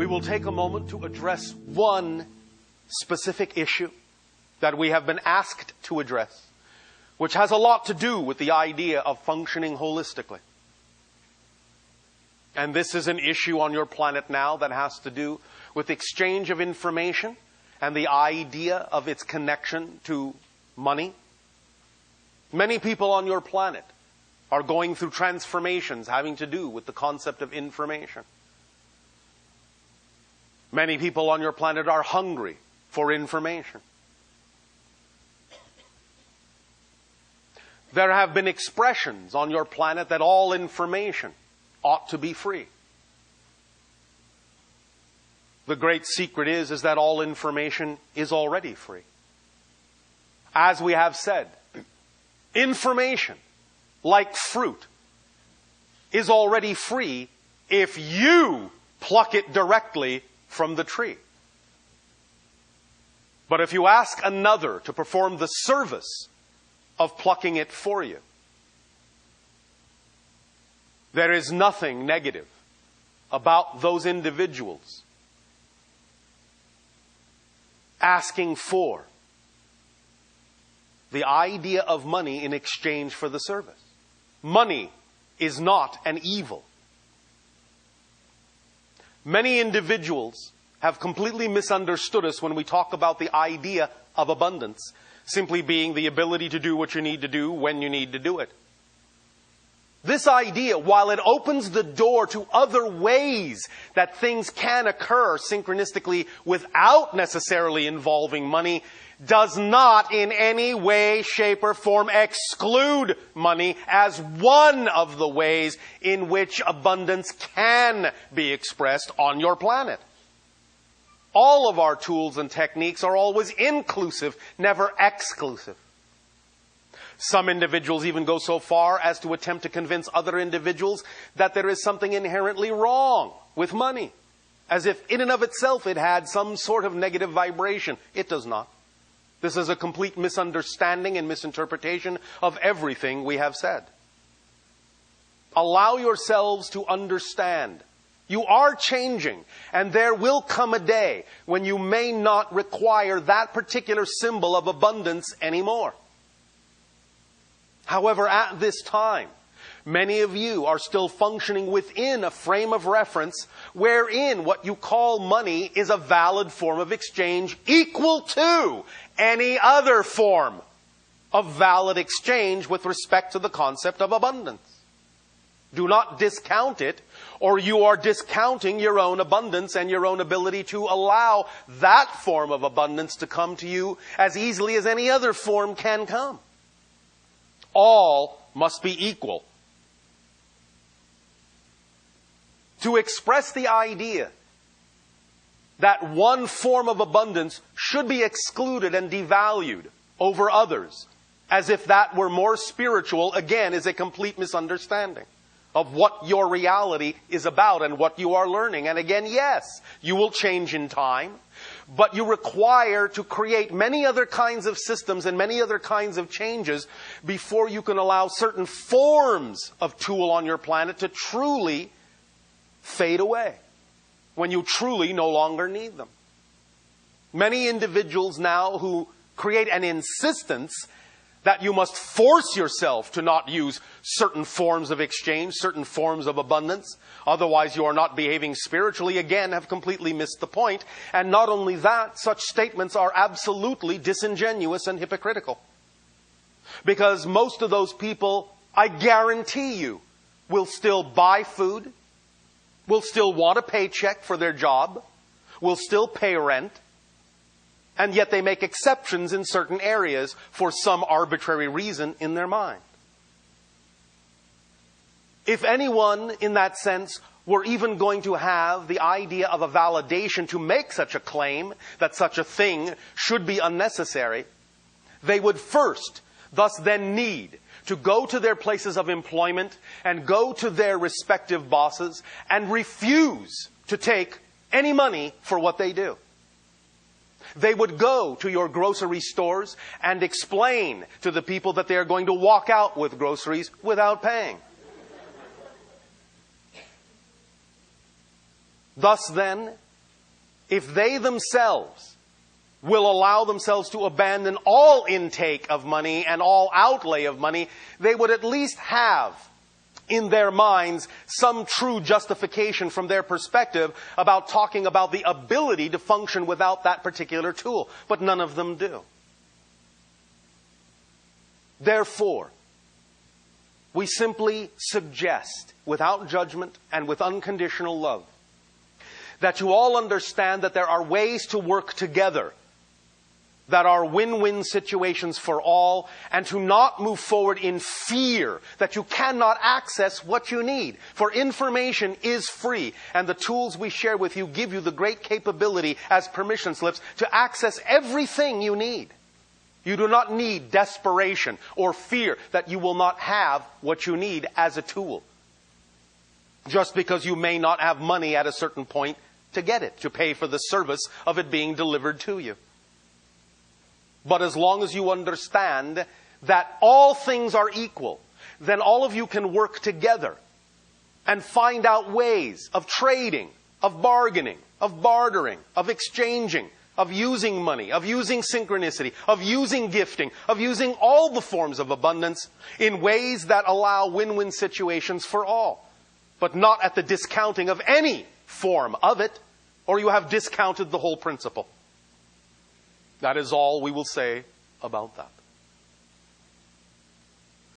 we will take a moment to address one specific issue that we have been asked to address, which has a lot to do with the idea of functioning holistically. And this is an issue on your planet now that has to do with exchange of information and the idea of its connection to money. Many people on your planet are going through transformations having to do with the concept of information. Many people on your planet are hungry for information. There have been expressions on your planet that all information ought to be free. The great secret is that all information is already free. As we have said, information, like fruit, is already free if you pluck it directly from the tree. But if you ask another to perform the service of plucking it for you, there is nothing negative about those individuals asking for the idea of money in exchange for the service. Money is not an evil. Many individuals have completely misunderstood us when we talk about the idea of abundance simply being the ability to do what you need to do when you need to do it. This idea, while it opens the door to other ways that things can occur synchronistically without necessarily involving money, does not in any way, shape, or form exclude money as one of the ways in which abundance can be expressed on your planet. All of our tools and techniques are always inclusive, never exclusive. Some individuals even go so far as to attempt to convince other individuals that there is something inherently wrong with money, as if in and of itself it had some sort of negative vibration. It does not. This is a complete misunderstanding and misinterpretation of everything we have said. Allow yourselves to understand. You are changing, and there will come a day when you may not require that particular symbol of abundance anymore. However, at this time, many of you are still functioning within a frame of reference wherein what you call money is a valid form of exchange equal to any other form of valid exchange with respect to the concept of abundance. Do not discount it, or you are discounting your own abundance and your own ability to allow that form of abundance to come to you as easily as any other form can come. All must be equal. To express the idea that one form of abundance should be excluded and devalued over others, as if that were more spiritual, again, is a complete misunderstanding of what your reality is about and what you are learning. And again, yes, you will change in time, but you require to create many other kinds of systems and many other kinds of changes before you can allow certain forms of tool on your planet to truly fade away, when you truly no longer need them. Many individuals now who create an insistence that you must force yourself to not use certain forms of exchange, certain forms of abundance, otherwise you are not behaving spiritually, again, have completely missed the point. And not only that, such statements are absolutely disingenuous and hypocritical. Because most of those people, I guarantee you, will still buy food, will still want a paycheck for their job, will still pay rent, and yet they make exceptions in certain areas for some arbitrary reason in their mind. If anyone, in that sense, were even going to have the idea of a validation to make such a claim that such a thing should be unnecessary, they would first, thus then need, to go to their places of employment and go to their respective bosses and refuse to take any money for what they do. They would go to your grocery stores and explain to the people that they are going to walk out with groceries without paying. Thus then, if they themselves will allow themselves to abandon all intake of money and all outlay of money, they would at least have in their minds some true justification from their perspective about talking about the ability to function without that particular tool. But none of them do. Therefore, we simply suggest, without judgment and with unconditional love, that you all understand that there are ways to work together that are win-win situations for all, and to not move forward in fear that you cannot access what you need. For information is free, and the tools we share with you give you the great capability as permission slips to access everything you need. You do not need desperation or fear that you will not have what you need as a tool, just because you may not have money at a certain point to get it, to pay for the service of it being delivered to you. But as long as you understand that all things are equal, then all of you can work together and find out ways of trading, of bargaining, of bartering, of exchanging, of using money, of using synchronicity, of using gifting, of using all the forms of abundance in ways that allow win-win situations for all, but not at the discounting of any form of it, or you have discounted the whole principle. That is all we will say about that.